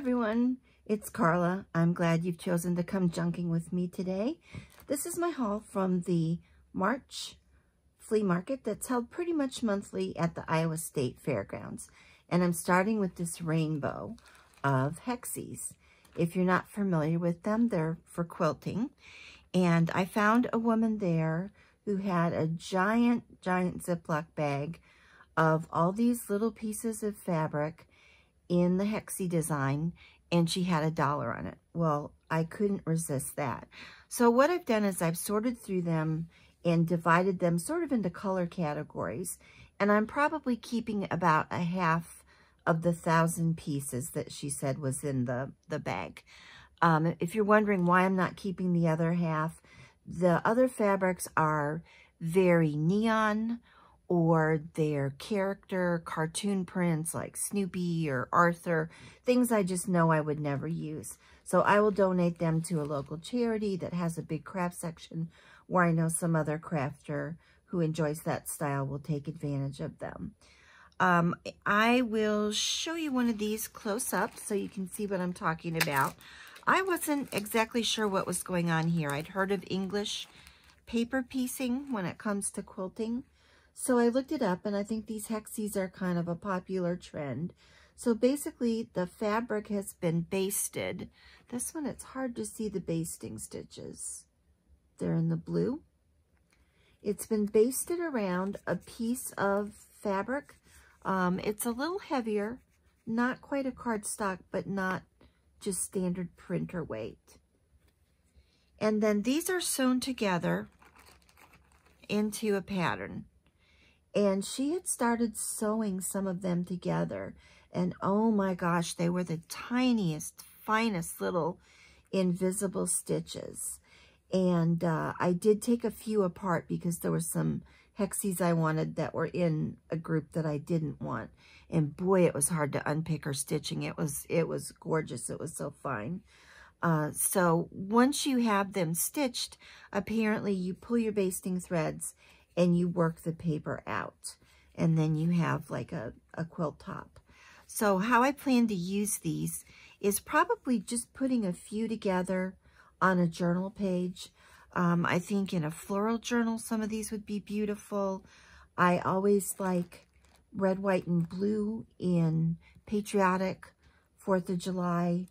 everyone, it's Carla. I'm glad you've chosen to come junking with me today. This is my haul from the March flea market that's held pretty much monthly at the Iowa State Fairgrounds. And I'm starting with this rainbow of Hexies. If you're not familiar with them, they're for quilting. And I found a woman there who had a giant Ziploc bag of all these little pieces of fabric in the Hexie design, and she had $1 on it. Well, I couldn't resist that. So what I've done is I've sorted through them and divided them sort of into color categories, and I'm probably keeping about a half of the 1,000 pieces that she said was in the bag. If you're wondering why I'm not keeping the other half, the other fabrics are very neon, or their character cartoon prints like Snoopy or Arthur, things I just know I would never use. So I will donate them to a local charity that has a big craft section where I know some other crafter who enjoys that style will take advantage of them. I will show you one of these close up so you can see what I'm talking about. I wasn't exactly sure what was going on here. I'd heard of English paper piecing when it comes to quilting. So I looked it up, and I think these Hexies are kind of a popular trend. So basically, the fabric has been basted. This one, it's hard to see the basting stitches. They're in the blue. It's been basted around a piece of fabric. It's a little heavier, not quite a cardstock, but not just standard printer weight. And then these are sewn together into a pattern. And she had started sewing some of them together. And oh my gosh, they were the tiniest, finest little invisible stitches. And I did take a few apart because there were some Hexies I wanted that were in a group that I didn't want. And boy, it was hard to unpick her stitching. It was gorgeous. It was so fine. So once you have them stitched, apparently you pull your basting threads and you work the paper out, and then you have like a quilt top. So how I plan to use these is probably just putting a few together on a journal page. I think in a floral journal, some of these would be beautiful. I always like red, white, and blue in patriotic 4th of July,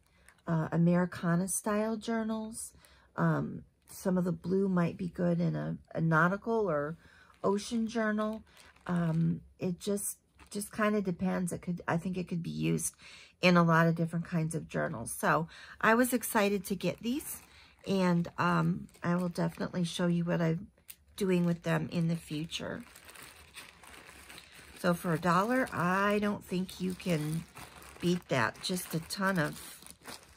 Americana style journals. Some of the blue might be good in a nautical or ocean journal. It just kind of depends. I think it could be used in a lot of different kinds of journals. So I was excited to get these, and I will definitely show you what I'm doing with them in the future. So for $1, I don't think you can beat that. Just a ton of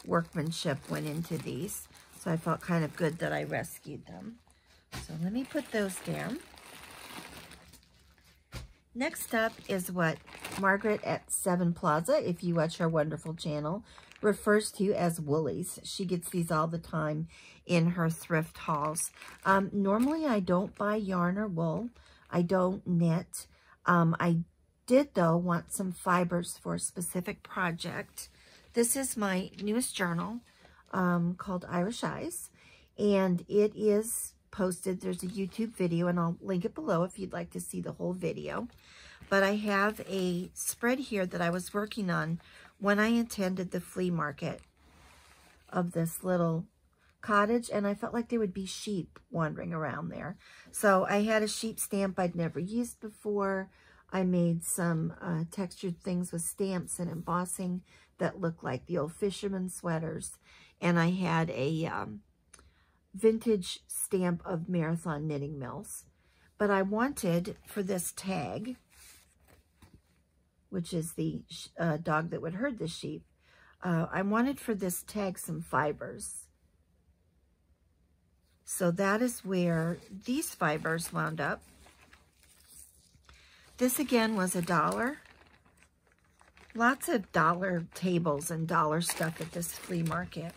workmanship went into these. So I felt kind of good that I rescued them. So let me put those down. Next up is what Margaret at 7 Plaza, if you watch her wonderful channel, refers to as Woolies. She gets these all the time in her thrift hauls. Normally, I don't buy yarn or wool. I don't knit. I did, though, want some fibers for a specific project. This is my newest journal called Irish Eyes, and it is posted. There's a YouTube video, and I'll link it below if you'd like to see the whole video. But I have a spread here that I was working on when I attended the flea market of this little cottage, and I felt like there would be sheep wandering around there. So I had a sheep stamp I'd never used before. I made some textured things with stamps and embossing that looked like the old fisherman sweaters. And I had a vintage stamp of Marathon Knitting Mills. But I wanted for this tag, which is the dog that would herd the sheep, I wanted for this tag some fibers. So that is where these fibers wound up. This again was $1. Lots of dollar tables and dollar stuff at this flea market.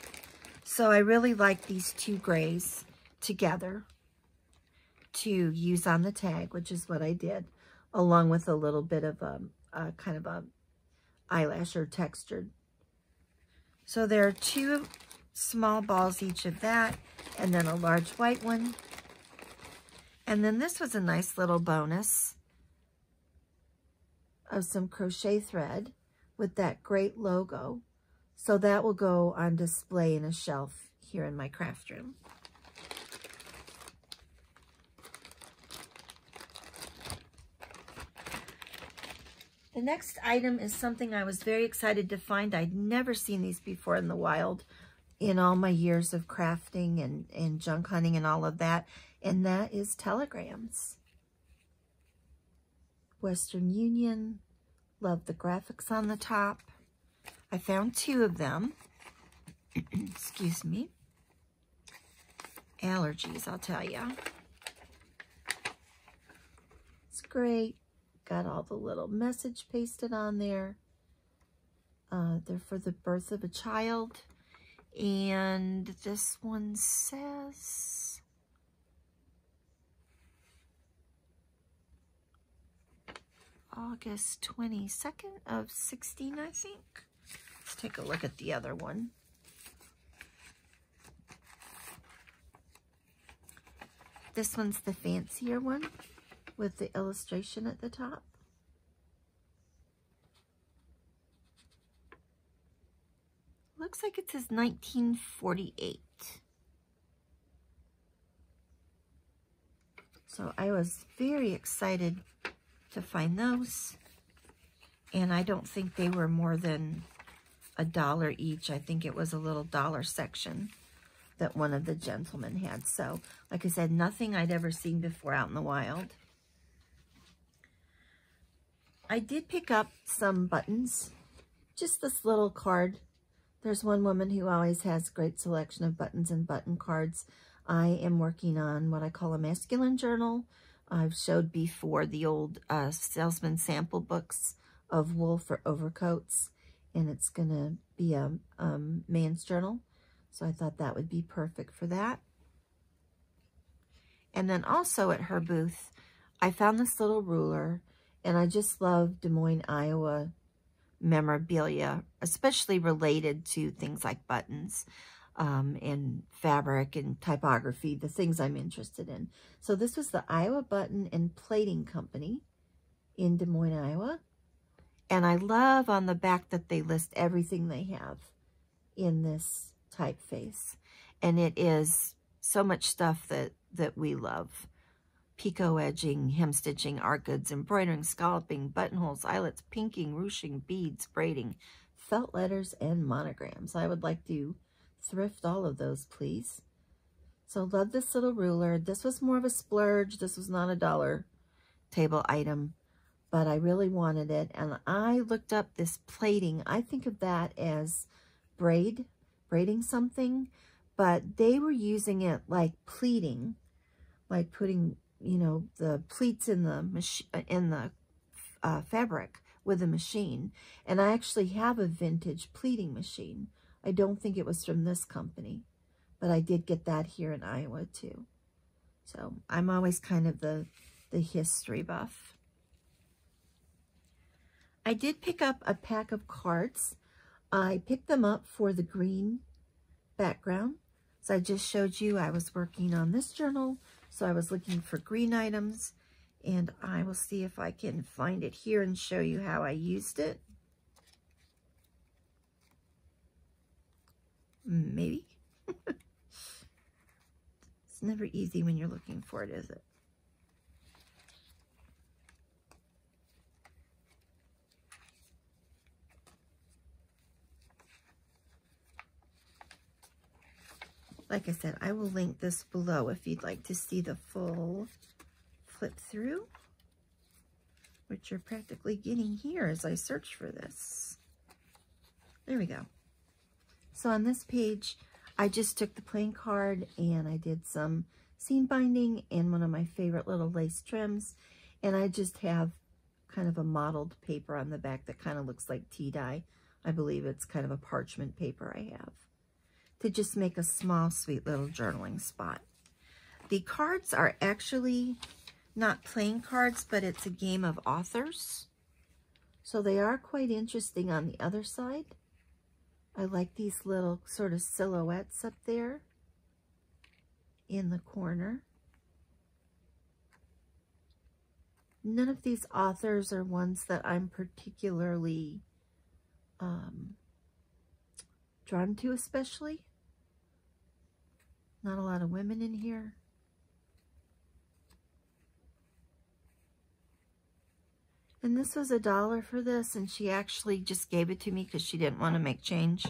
So I really like these two grays together to use on the tag, which is what I did, along with a little bit of kind of a eyelash or textured So there are 2 small balls each of that, and then a large white one. And then this was a nice little bonus of some crochet thread with that great logo. So that will go on display in a shelf here in my craft room. The next item is something I was very excited to find. I'd never seen these before in the wild in all my years of crafting and junk hunting and all of that, and that is telegrams. Western Union, love the graphics on the top. I found 2 of them. Excuse me. Allergies, I'll tell you. It's great. Got all the little message pasted on there. They're for the birth of a child. And this one says August 22nd of 16, I think. Let's take a look at the other one. This one's the fancier one with the illustration at the top. Looks like it says 1948. So I was very excited to find those. And I don't think they were more than $1 each. I think it was a little dollar section that one of the gentlemen had. So, like I said, nothing I'd ever seen before out in the wild. I did pick up some buttons. Just this little card. There's one woman who always has a great selection of buttons and button cards. I am working on what I call a masculine journal. I've showed before the old salesman sample books of wool for overcoats, and it's going to be a man's journal. So I thought that would be perfect for that. And then also at her booth, I found this little ruler, and I just love Des Moines, Iowa memorabilia, especially related to things like buttons and fabric and typography, the things I'm interested in. So this was the Iowa Button and Plating Company in Des Moines, Iowa. And I love on the back that they list everything they have in this typeface. And it is so much stuff that we love. Picot edging, hem stitching, art goods, embroidering, scalloping, buttonholes, eyelets, pinking, ruching, beads, braiding, felt letters, and monograms. I would like to thrift all of those, please. So love this little ruler. This was more of a splurge. This was not a dollar table item, but I really wanted it. And I looked up this plating. I think of that as braiding something, but they were using it like pleating, like putting, you know, the pleats in the fabric with a machine. And I actually have a vintage pleating machine. I don't think it was from this company, but I did get that here in Iowa too. So I'm always kind of the history buff. I did pick up a pack of cards. I picked them up for the green background. So I just showed you I was working on this journal. So I was looking for green items, and I will see if I can find it here and show you how I used it. Maybe. It's never easy when you're looking for it, is it? Like I said, I will link this below if you'd like to see the full flip through, which you're practically getting here as I search for this. There we go. So on this page, I just took the plain card and I did some seam binding and one of my favorite little lace trims. And I just have kind of a mottled paper on the back that kind of looks like tea dye. I believe it's kind of a parchment paper I have, to just make a small, sweet little journaling spot. The cards are actually not playing cards, but it's a game of authors. So they are quite interesting on the other side. I like these little sort of silhouettes up there in the corner. None of these authors are ones that I'm particularly drawn to especially. Not a lot of women in here. And this was $1 for this, and she actually just gave it to me because she didn't want to make change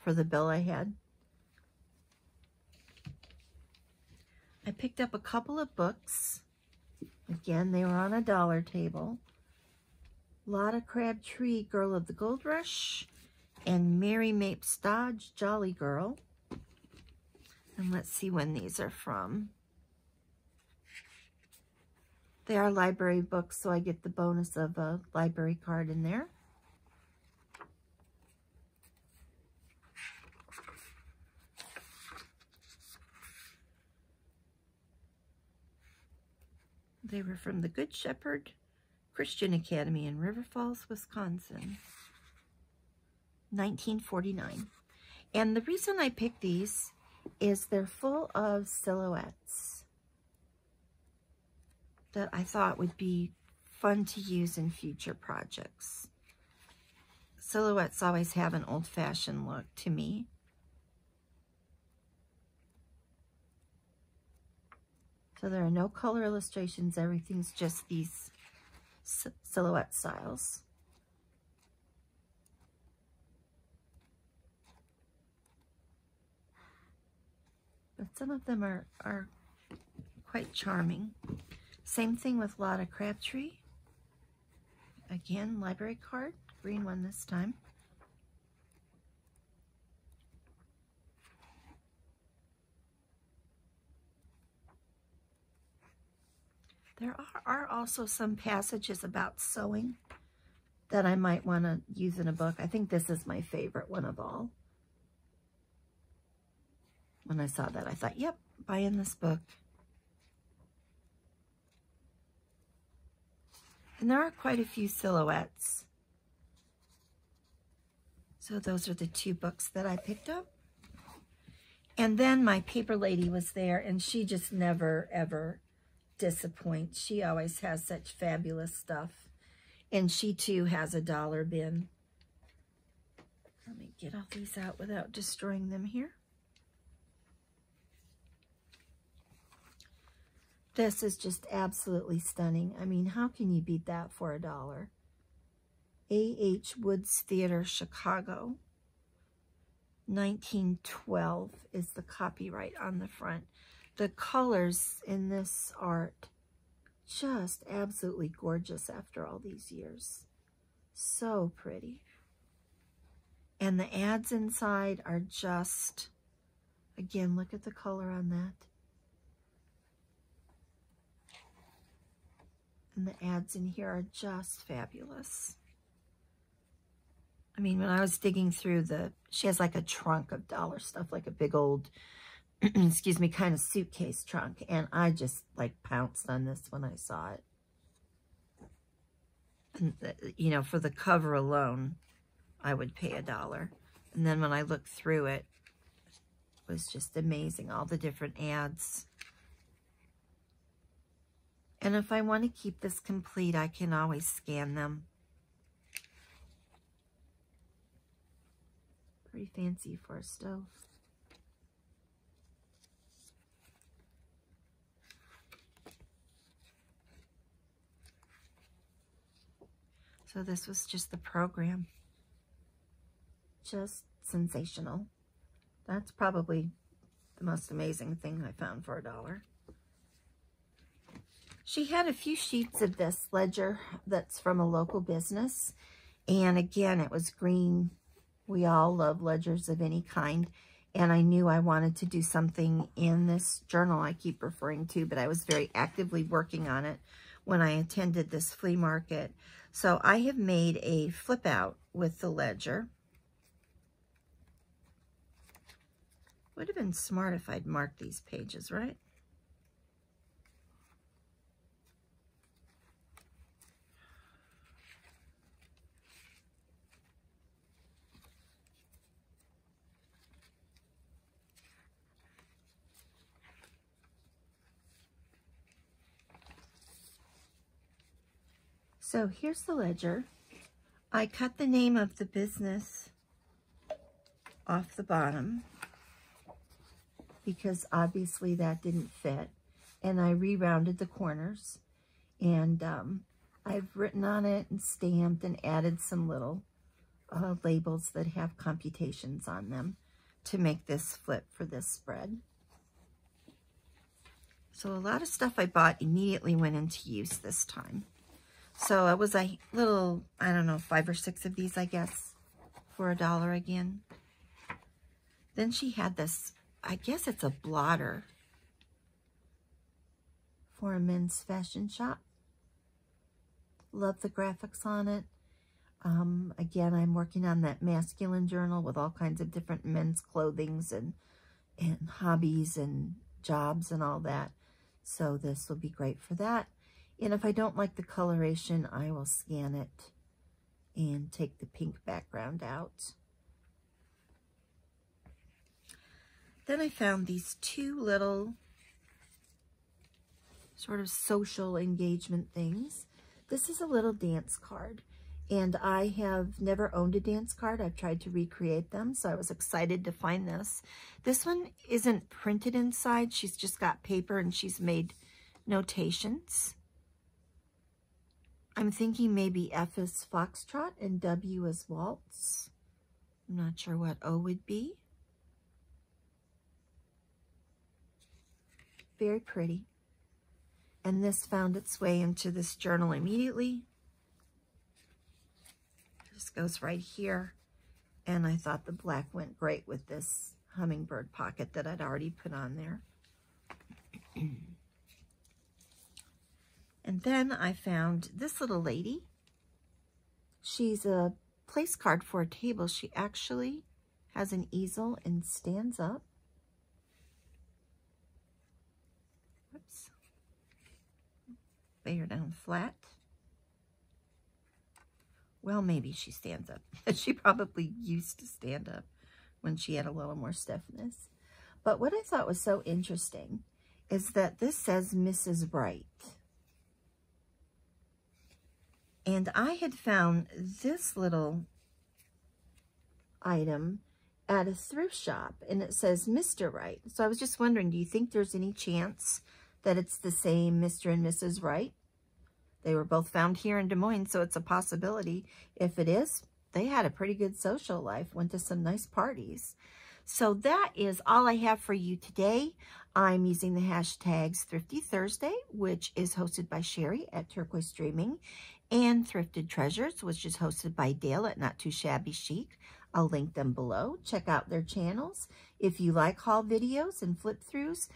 for the bill I had. I picked up a couple of books. Again, they were on a $1 table. Lotta Crabtree, Girl of the Gold Rush, and Mary Mapes Dodge, Jolly Girl. And let's see when these are from. They are library books, so I get the bonus of a library card in there. They were from the Good Shepherd Christian Academy in River Falls, Wisconsin, 1949. And the reason I picked these is they're full of silhouettes that I thought would be fun to use in future projects. Silhouettes always have an old-fashioned look to me. So there are no color illustrations, everything's just these silhouette styles. But some of them are quite charming. Same thing with Lotta Crabtree. Again, library card, green one this time. There are also some passages about sewing that I might want to use in a book. I think this is my favorite one of all. When I saw that, I thought, yep, buying this book. And there are quite a few silhouettes. So those are the 2 books that I picked up. And then my paper lady was there, and she just never, ever disappoints. She always has such fabulous stuff. And she, too, has a $1 bin. Let me get all these out without destroying them here. This is just absolutely stunning. I mean, how can you beat that for $1? A.H. Woods Theater, Chicago. 1912 is the copyright on the front. The colors in this art, just absolutely gorgeous after all these years. So pretty. And the ads inside are just, again, look at the color on that. And the ads in here are just fabulous. I mean, when I was digging through she has like a trunk of dollar stuff, like a big old, excuse me, kind of suitcase trunk. And I just like pounced on this when I saw it. And, you know, for the cover alone, I would pay $1. And then when I looked through it, it was just amazing. All the different ads. And if I want to keep this complete, I can always scan them. Pretty fancy for a stove. So this was just the program. Just sensational. That's probably the most amazing thing I found for $1. She had a few sheets of this ledger that's from a local business. And again, it was green. We all love ledgers of any kind. And I knew I wanted to do something in this journal I keep referring to, but I was very actively working on it when I attended this flea market. So I have made a flip out with the ledger. Would have been smart if I'd marked these pages, right? So here's the ledger. I cut the name of the business off the bottom because obviously that didn't fit, and I re-rounded the corners, and I've written on it and stamped and added some little labels that have computations on them to make this flip for this spread. So a lot of stuff I bought immediately went into use this time. So it was a little, I don't know, 5 or 6 of these, I guess, for $1 again. Then she had this, I guess it's a blotter for a men's fashion shop. Love the graphics on it. Again, I'm working on that masculine journal with all kinds of different men's clothings and hobbies and jobs and all that. So this will be great for that. And if I don't like the coloration, I will scan it and take the pink background out. Then I found these 2 little sort of social engagement things. This is a little dance card, and I have never owned a dance card. I've tried to recreate them, so I was excited to find this. This one isn't printed inside. She's just got paper, and she's made notations. I'm thinking maybe F is Foxtrot and W is Waltz. I'm not sure what O would be. Very pretty. And this found its way into this journal immediately. Just goes right here. And I thought the black went great with this hummingbird pocket that I'd already put on there. And then I found this little lady. She's a place card for a table. She actually has an easel and stands up. Whoops. Lay her down flat. Well, maybe she stands up. She probably used to stand up when she had a little more stiffness. But what I thought was so interesting is that this says Mrs. Bright. And I had found this little item at a thrift shop, and it says Mr. Wright. So I was just wondering, do you think there's any chance that it's the same Mr. and Mrs. Wright? They were both found here in Des Moines, so it's a possibility. If it is, they had a pretty good social life, went to some nice parties. So that is all I have for you today. I'm using the hashtags Thrifty Thursday, which is hosted by Sheree at Turquoise Dreaming, and Thrifted Treasures, which is hosted by Dale at Not Too Shabby Chic. I'll link them below. Check out their channels. If you like haul videos and flip-throughs,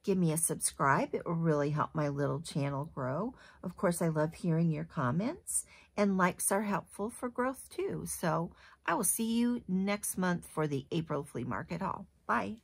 give me a subscribe. It will really help my little channel grow. Of course, I love hearing your comments, and likes are helpful for growth too. So I will see you next month for the April flea market haul. Bye.